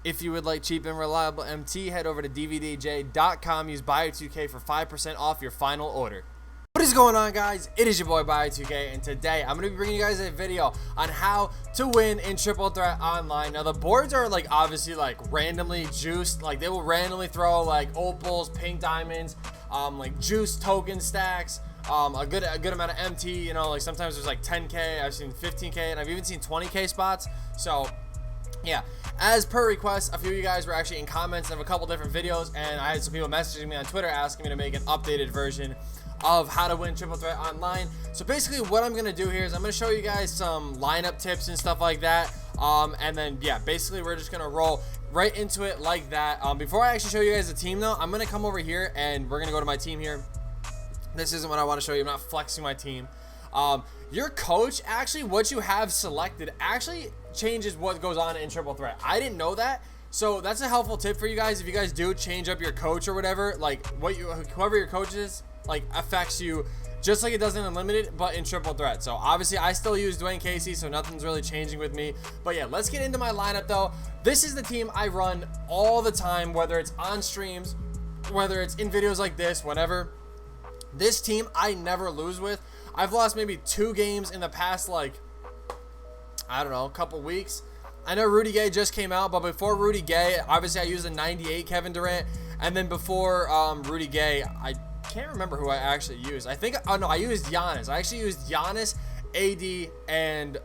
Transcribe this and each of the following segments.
If you would like cheap and reliable MT, head over to dvdj.com. Use Bio2K for 5% off your final order. What is going on, guys? It is your boy Bio2K, and today I'm going to be bringing you guys a video on how to win in Triple Threat Online. Now, the boards are like obviously like randomly juiced. Like they will randomly throw like opals, pink diamonds, like juice token stacks. A good amount of MT. You know, like sometimes there's like 10k. I've seen 15k, and I've even seen 20k spots. So yeah, as per request, a few of you guys were actually in comments of a couple different videos, and I had some people messaging me on Twitter asking me to make an updated version of how to win Triple Threat Online. So basically what I'm gonna do here is I'm gonna show you guys some lineup tips and stuff like that, and then yeah, basically we're just gonna roll right into it like that. Before I actually show you guys the team though, I'm gonna come over here and we're gonna go to my team here. This isn't what I want to show you. I'm not flexing my team. Your coach, actually what you have selected actually changes what goes on in Triple Threat. I didn't know that, so that's a helpful tip for you guys. If you guys do change up your coach or whatever, like whoever your coach is, like affects you just like it does in Unlimited, but in Triple Threat. So obviously I still use Dwayne Casey, so nothing's really changing with me. But yeah, let's get into my lineup though. This is the team I run all the time, whether it's on streams, whether it's in videos like this, whatever. This team I never lose with. I've lost maybe 2 games in the past, like, I don't know, a couple weeks. I know Rudy Gay just came out, but before Rudy Gay, obviously I used a 98 Kevin Durant. And then before Rudy Gay, I can't remember who I actually used. I think, oh no, I used Giannis. I actually used Giannis, AD, and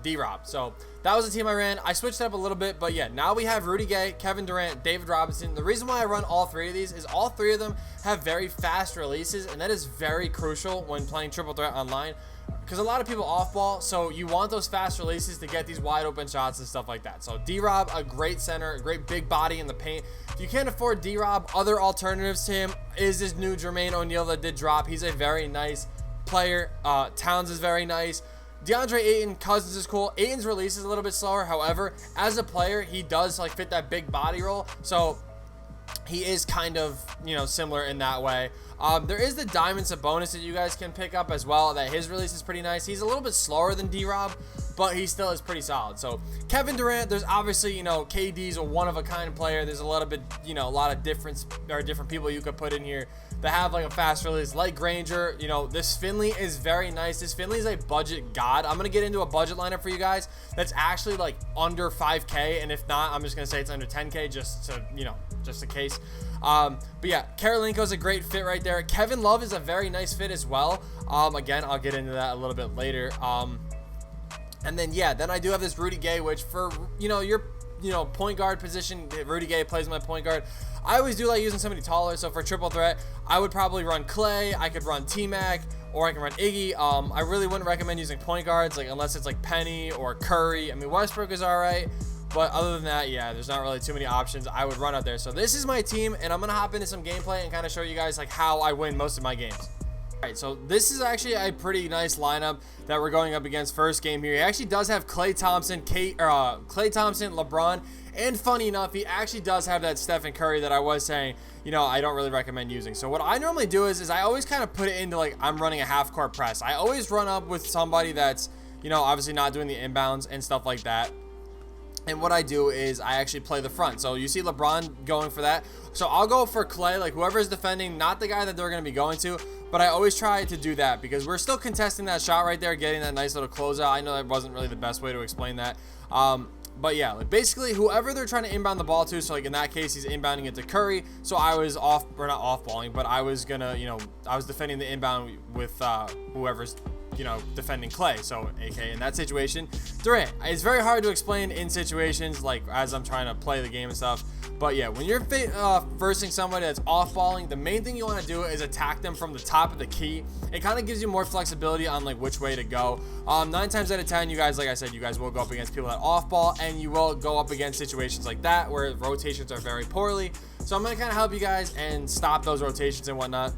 D-Rob. So that was the team I ran. I switched it up a little bit, but yeah, now we have Rudy Gay, Kevin Durant, David Robinson. The reason why I run all 3 of these is all 3 of them have very fast releases, and that is very crucial when playing Triple Threat Online, because a lot of people off ball, so you want those fast releases to get these wide open shots and stuff like that. So D-Rob, a great center, a great big body in the paint. If you can't afford D-Rob, other alternatives to him is this new Jermaine O'Neal that did drop. He's a very nice player. Towns is very nice. DeAndre Ayton, Cousins is cool. Ayton's release is a little bit slower. However, as a player, he does like fit that big body role. So he is kind of, you know, similar in that way. There is the Diamond Sabonis that you guys can pick up as well, that his release is pretty nice. He's a little bit slower than D-Rob, but he still is pretty solid. So Kevin Durant, there's obviously, you know, KD's a one-of-a-kind player. There's a lot of different people you could put in here that have like a fast release, like Granger. You know, this Finley is very nice. This Finley is a budget god. I'm gonna get into a budget lineup for you guys that's actually like under 5k, and if not, I'm just gonna say it's under 10k just to, you know, just in case. But yeah, Karolinko's a great fit right there. Kevin Love is a very nice fit as well. Again, I'll get into that a little bit later. And then yeah, then I do have this Rudy Gay, which for, you know, your point guard position, Rudy Gay plays my point guard. I always do like using somebody taller, so for Triple Threat, I would probably run Clay, I could run T-Mac, or I can run Iggy. I really wouldn't recommend using point guards, like unless it's like Penny or Curry. I mean, Westbrook is alright, but other than that, yeah, there's not really too many options I would run out there. So this is my team, and I'm gonna hop into some gameplay and kind of show you guys like how I win most of my games. Alright, so this is actually a pretty nice lineup that we're going up against first game here. He actually does have Klay Thompson, LeBron, and funny enough, he actually does have that Stephen Curry that I was saying, you know, I don't really recommend using. So what I normally do is I always kind of put it into like I'm running a half-court press. I always run up with somebody that's, you know, obviously not doing the inbounds and stuff like that. And what I do is I actually play the front. So you see LeBron going for that. So I'll go for Clay, like whoever's defending, not the guy that they're going to be going to. But I always try to do that because we're still contesting that shot right there, getting that nice little closeout. I know that wasn't really the best way to explain that. But yeah, like basically whoever they're trying to inbound the ball to, so like in that case, he's inbounding it to Curry. So I was not off balling, but I was gonna, you know, I was defending the inbound with whoever's, you know, defending Clay. So AK in that situation, Durant. It's very hard to explain in situations like as I'm trying to play the game and stuff. But yeah, when you're versing somebody that's off balling, the main thing you want to do is attack them from the top of the key. It kind of gives you more flexibility on like which way to go. 9 times out of 10, you guys, like I said, you guys will go up against people that off ball, and you will go up against situations like that where rotations are very poorly. So I'm gonna kind of help you guys and stop those rotations and whatnot.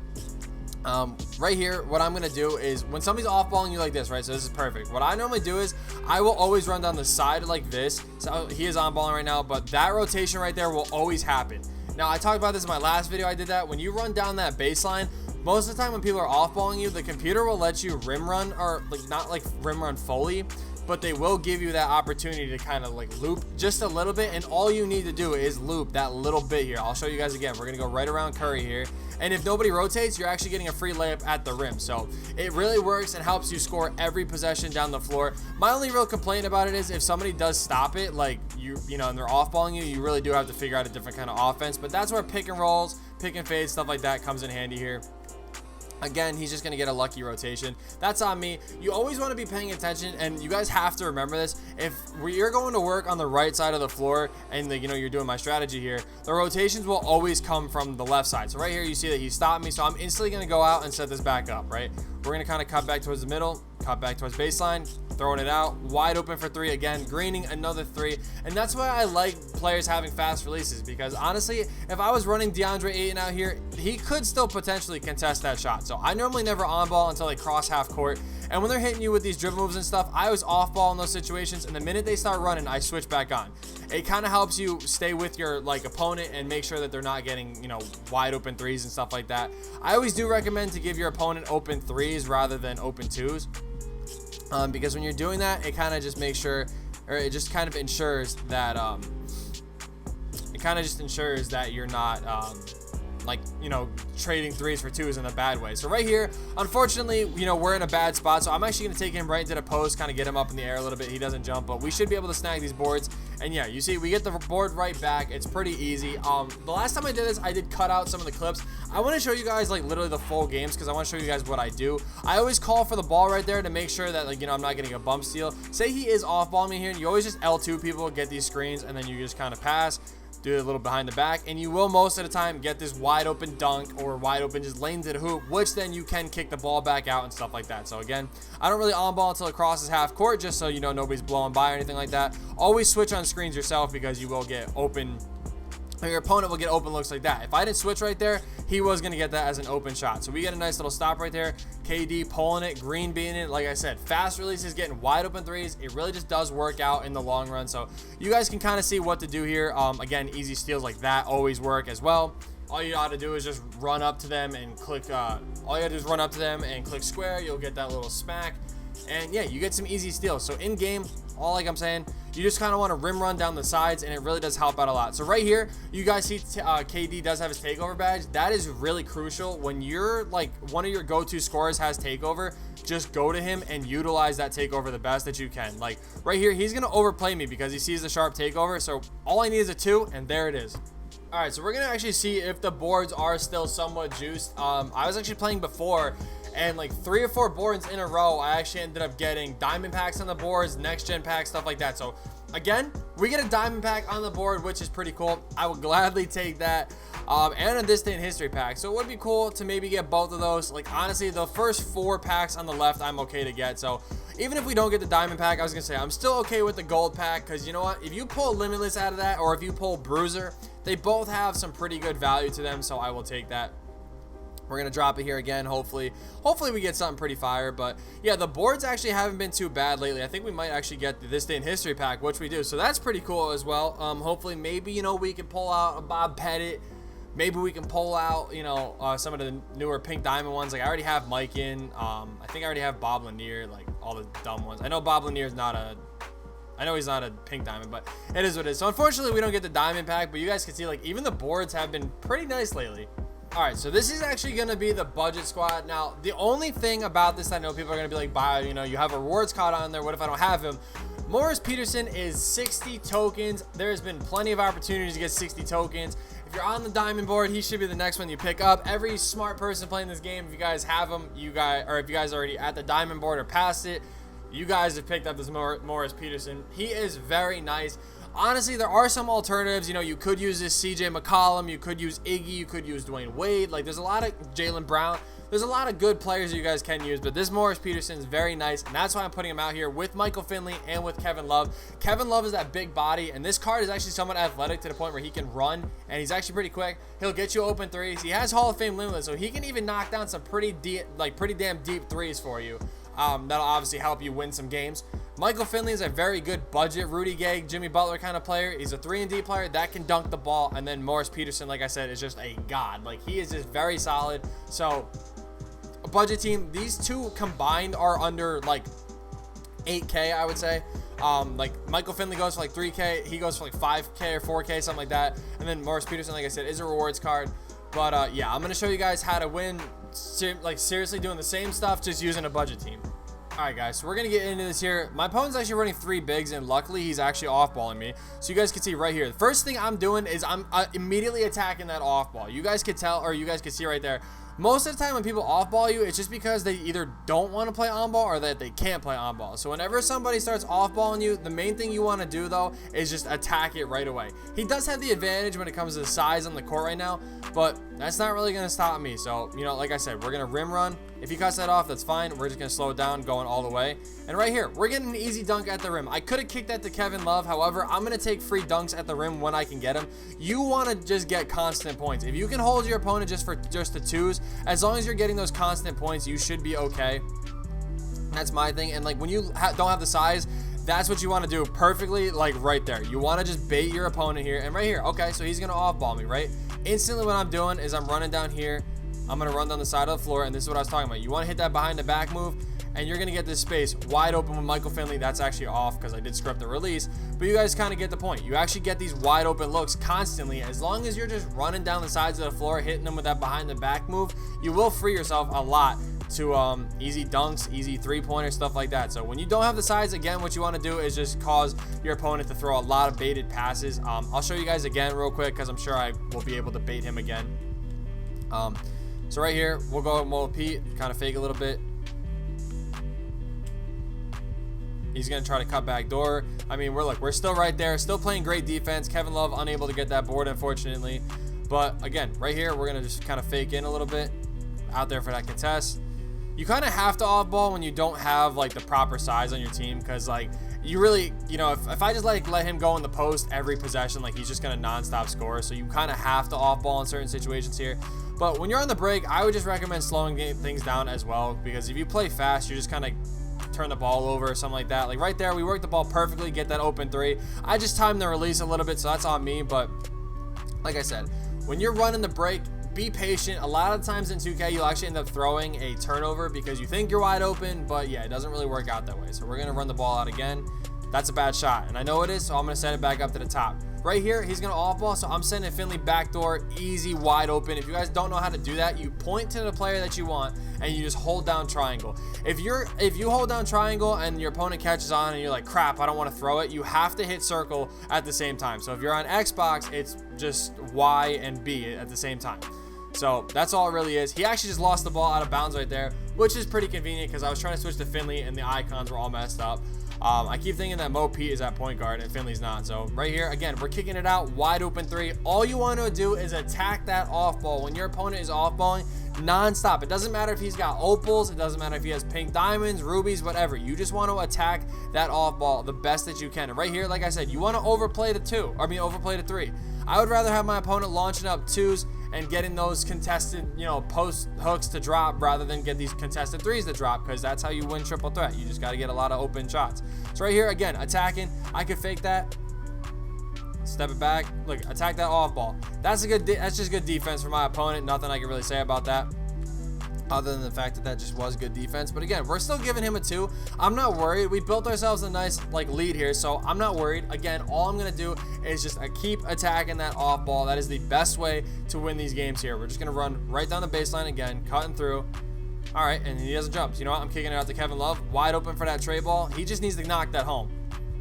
Right here, what I'm gonna do is when somebody's off balling you like this, right? So this is perfect. What I normally do is I will always run down the side like this. So he is on balling right now, but that rotation right there will always happen. Now I talked about this in my last video. I did that. When you run down that baseline, most of the time when people are off balling you, the computer will let you rim run, or like not like rim run fully. but they will give you that opportunity to kind of like loop just a little bit, and all you need to do is loop that little bit here. I'll show you guys again. We're gonna go right around Curry here, and if nobody rotates, you're actually getting a free layup at the rim. So it really works and helps you score every possession down the floor. My only real complaint about it is if somebody does stop it, like you know, and they're off-balling you, you really do have to figure out a different kind of offense. But that's where pick and rolls, pick and fade, stuff like that comes in handy here. Again, he's just going to get a lucky rotation. That's on me. You always want to be paying attention, and you guys have to remember this. If you're going to work on the right side of the floor and you know, you're doing my strategy here, the rotations will always come from the left side. So right here, you see that he stopped me, so I'm instantly going to go out and set this back up, right? We're going to kind of cut back towards the middle, cut back towards baseline, throwing it out, wide open for three again, greening another three. And that's why I like players having fast releases, because honestly, if I was running DeAndre Ayton out here, he could still potentially contest that shot. So I normally never on ball until they cross half court, and when they're hitting you with these dribble moves and stuff, I was off ball in those situations, and the minute they start running, I switch back on. It kind of helps you stay with your opponent and make sure that they're not getting, you know, wide open threes and stuff like that. I always do recommend to give your opponent open threes rather than open twos. Because when you're doing that, it kind of just makes sure, or it just kind of ensures that you're not like, you know, trading threes for twos in a bad way. So right here, unfortunately, you know, we're in a bad spot, so I'm actually going to take him right into the post, kind of get him up in the air a little bit. He doesn't jump, but we should be able to snag these boards. And yeah, you see we get the board right back. It's pretty easy. The last time I did this, I did cut out some of the clips. I want to show you guys like literally the full games, because I want to show you guys what I do. I always call for the ball right there to make sure that, like, you know, I'm not getting a bump steal. Say he is off balling me here, and you always just L2 people, get these screens, and then you just kind of pass, do a little behind the back, and you will most of the time get this wide open dunk or wide open just lane to the hoop, which then you can kick the ball back out and stuff like that. So again, I don't really on ball until it crosses half court, just so you know nobody's blowing by or anything like that. Always switch on screens yourself, because you will get open, or your opponent will get open looks like that. If I didn't switch right there, he was going to get that as an open shot. So we get a nice little stop right there. KD pulling it, Green being it. Like I said, fast releases, getting wide open threes. It really just does work out in the long run. So you guys can kind of see what to do here. Again, easy steals like that always work as well. All you got to do is just run up to them and click. All you got to do is run up to them and click square. You'll get that little smack. And yeah, you get some easy steals. So in game, all like I'm saying, you just kind of want to rim run down the sides, and it really does help out a lot. So right here, you guys see KD does have his takeover badge. That is really crucial. When you're like one of your go-to scorers has takeover, just go to him and utilize that takeover the best that you can. Like right here, he's going to overplay me because he sees the sharp takeover. So all I need is a 2, and there it is. All right, so we're going to actually see if the boards are still somewhat juiced. I was actually playing before, and like 3 or 4 boards in a row, I actually ended up getting diamond packs on the boards, next gen packs, stuff like that. So again, we get a diamond pack on the board, which is pretty cool. I would gladly take that. And a This Day in History pack. So it would be cool to maybe get both of those. Like honestly, the first 4 packs on the left, I'm okay to get. So even if we don't get the diamond pack, I was gonna say I'm still okay with the gold pack, because you know what? If you pull Limitless out of that, or if you pull Bruiser, they both have some pretty good value to them. So I will take that. We're going to drop it here again. Hopefully we get something pretty fire. But yeah, the boards actually haven't been too bad lately. I think we might actually get the This Day in History pack, which we do. So that's pretty cool as well. Hopefully maybe, you know, we can pull out a Bob Pettit. Maybe we can pull out, you know, some of the newer pink diamond ones. Like I already have Mike in. I think I already have Bob Lanier, like all the dumb ones. I know Bob Lanier is not a... I know he's not a pink diamond, but it is what it is. So unfortunately, we don't get the diamond pack. But you guys can see, like, even the boards have been pretty nice lately. All right, so this is actually going to be the budget squad. Now, the only thing about this, I know people are going to be like, "Buy, you know, you have a rewards card on there. What if I don't have him?" Morris Peterson is 60 tokens. There's been plenty of opportunities to get 60 tokens. If you're on the diamond board, he should be the next one you pick up. Every smart person playing this game, if you guys have him, if you guys are already at the diamond board or past it, you guys have picked up this Morris Peterson. He is very nice. Honestly, there are some alternatives. You know, you could use this CJ McCollum. You could use Iggy. You could use Dwayne Wade. Like, there's a lot of Jaylen Brown. There's a lot of good players that you guys can use, but this Morris Peterson is very nice, and that's why I'm putting him out here with Michael Finley and with Kevin Love. Kevin Love is that big body, and this card is actually somewhat athletic to the point where he can run, and he's actually pretty quick. He'll get you open threes. He has Hall of Fame Limitless, so he can even knock down some pretty damn deep threes for you. That'll obviously help you win some games. Michael Finley is a very good budget Rudy Gay, Jimmy Butler kind of player. He's a 3-and-D player that can dunk the ball. And then Morris Peterson, like I said, is just a god. Like, he is just very solid. So, a budget team, these two combined are under, like, 8K, I would say. Like Michael Finley goes for like 3K, he goes for like 5K or 4K, something like that. And then Morris Peterson, like I said, is a rewards card. But yeah, I'm gonna show you guys how to win, like seriously doing the same stuff, just using a budget team. Alright guys, so we're going to get into this here. My opponent's actually running 3 bigs, and luckily he's actually off-balling me. So you guys can see right here, the first thing I'm doing is I'm immediately attacking that off-ball. You guys could tell, or you guys could see right there, most of the time when people off-ball you, it's just because they either don't want to play on-ball or that they can't play on-ball. So whenever somebody starts off-balling you, the main thing you want to do, though, is just attack it right away. He does have the advantage when it comes to the size on the court right now, but that's not really going to stop me. So, you know, like I said, we're going to rim run. If he cuts that off, that's fine. We're just going to slow it down, going all the way. And right here, we're getting an easy dunk at the rim. I could have kicked that to Kevin Love. However, I'm going to take free dunks at the rim when I can get them. You want to just get constant points. If you can hold your opponent just the twos, as long as you're getting those constant points, you should be okay. That's my thing. And like when you don't have the size, that's what you want to do perfectly, like right there. You want to just bait your opponent here. And right here, okay, so he's going to off-ball me, right? Instantly what I'm doing is I'm running down here. I'm going to run down the side of the floor, and this is what I was talking about. You want to hit that behind the back move, and you're going to get this space wide open with Michael Finley. That's actually off because I did script the release, but you guys kind of get the point. You actually get these wide open looks constantly. As long as you're just running down the sides of the floor, hitting them with that behind the back move, you will free yourself a lot to easy dunks, easy three-pointers, stuff like that. So when you don't have the size, again, what you want to do is just cause your opponent to throw a lot of baited passes. I'll show you guys again real quick because I'm sure I will be able to bait him again. So right here, we'll go with Mo Pete, kind of fake a little bit. He's going to try to cut back door. I mean, we're still right there, still playing great defense. Kevin Love unable to get that board, unfortunately. But again, right here, we're going to just kind of fake in a little bit out there for that contest. You kind of have to off-ball when you don't have like the proper size on your team, because like you really, you know, if I just like let him go in the post every possession, like he's just going to non-stop score. So you kind of have to off-ball in certain situations here. But when you're on the break, I would just recommend slowing things down as well, because if you play fast, you're just kind of turn the ball over or something like that. Like right there, we worked the ball perfectly, get that open three. I just timed the release a little bit, so that's on me. But like I said, when you're running the break, be patient. A lot of times in 2K, you'll actually end up throwing a turnover because you think you're wide open, but yeah, it doesn't really work out that way. So we're going to run the ball out again. That's a bad shot, and I know it is, so I'm going to send it back up to the top. Right here, he's going to off-ball, so I'm sending Finley backdoor, easy, wide open. If you guys don't know how to do that, you point to the player that you want, and you just hold down triangle. If you hold down triangle and your opponent catches on and you're like, crap, I don't want to throw it, you have to hit circle at the same time. So if you're on Xbox, it's just Y and B at the same time. So that's all it really is. He actually just lost the ball out of bounds right there, which is pretty convenient because I was trying to switch to Finley and the icons were all messed up. I keep thinking that Mo Pete is at point guard and Finley's not. So right here, again, we're kicking it out, wide open three. All you want to do is attack that off ball. When your opponent is off balling non-stop, it doesn't matter if he's got opals, it doesn't matter if he has pink diamonds, rubies, whatever. You just want to attack that off ball the best that you can. And right here, like I said, you want to overplay the three. I would rather have my opponent launching up twos and getting those contested, you know, post hooks to drop rather than get these contested threes to drop, because that's how you win triple threat. You just got to get a lot of open shots. So right here, again, attacking. I could fake that, step it back, look, attack that off ball. That's just good defense for my opponent. Nothing I can really say about that, other than the fact that that just was good defense. But again, we're still giving him a 2. I'm not worried. We built ourselves a nice like lead here, so I'm not worried. Again, all I'm gonna do is just keep attacking that off ball. That is the best way to win these games here. We're just gonna run right down the baseline again, cutting through. All right, and he doesn't jump. So you know what? I'm kicking it out to Kevin Love, wide open for that tray ball. He just needs to knock that home.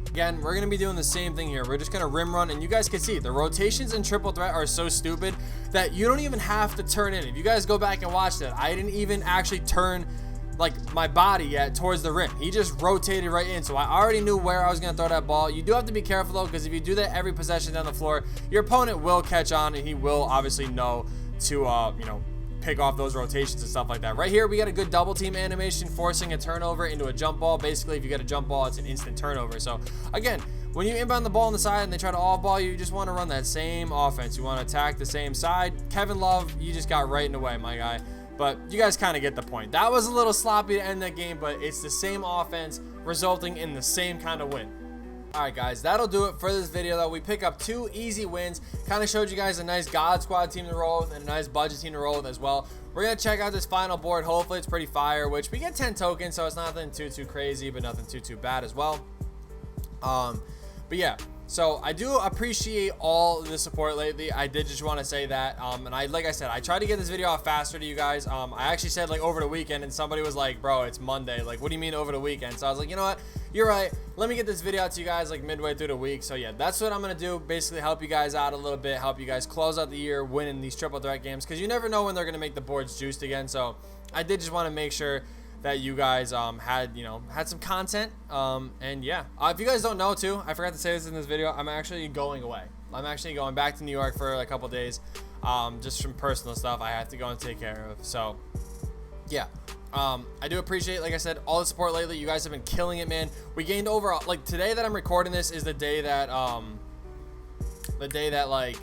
Again, we're going to be doing the same thing here. We're just going to rim run, and you guys can see the rotations in triple threat are so stupid that you don't even have to turn in. If you guys go back and watch that, I didn't even actually turn like my body yet towards the rim. He just rotated right in, so I already knew where I was going to throw that ball. You do have to be careful though, because if you do that every possession down the floor, your opponent will catch on, and he will obviously know to you know, pick off those rotations and stuff like that. Right here, we got a good double team animation, forcing a turnover into a jump ball. Basically, if you get a jump ball, it's an instant turnover. So again, when you inbound the ball on the side and they try to off ball you, just want to run that same offense. You want to attack the same side. Kevin Love, you just got right in the way, my guy. But you guys kind of get the point. That was a little sloppy to end that game, but it's the same offense resulting in the same kind of win. Alright guys, that'll do it for this video though. We pick up 2 easy wins. Kind of showed you guys a nice God Squad team to roll with and a nice budget team to roll with as well. We're going to check out this final board. Hopefully it's pretty fire, which we get 10 tokens, so it's nothing too crazy, but nothing too bad as well. But yeah, so I do appreciate all the support lately. I did just want to say that, and like I said, I tried to get this video out faster to you guys. I actually said like over the weekend, and somebody was like, bro, it's Monday, like what do you mean over the weekend? So I was like, you know what, you're right, let me get this video out to you guys like midway through the week. So yeah, that's what I'm gonna do, basically help you guys out a little bit, help you guys close out the year winning these triple threat games, because you never know when they're gonna make the boards juiced again. So I did just want to make sure that you guys had some content, and yeah, if you guys don't know too, I forgot to say this in this video, I'm actually going away. I'm actually going back to New York for a couple days, just some personal stuff I have to go and take care of. So yeah, I do appreciate, like I said, all the support lately. You guys have been killing it, man. We gained over, like, today that I'm recording this is the day that like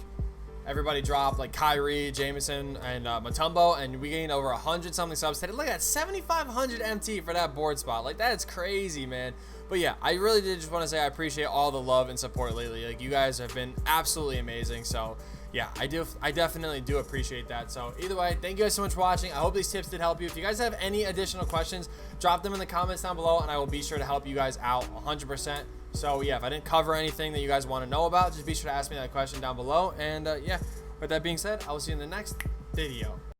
everybody dropped, like Kyrie, Jameson, and Mutombo, and we gained over 100 something subs today. Look at that, 7,500 MT for that board spot. Like, that's crazy, man. But yeah, I really did just want to say I appreciate all the love and support lately. Like, you guys have been absolutely amazing. So yeah, I definitely do appreciate that. So either way, thank you guys so much for watching. I hope these tips did help you. If you guys have any additional questions, drop them in the comments down below, and I will be sure to help you guys out 100%. So yeah, if I didn't cover anything that you guys want to know about, just be sure to ask me that question down below. And yeah, with that being said, I will see you in the next video.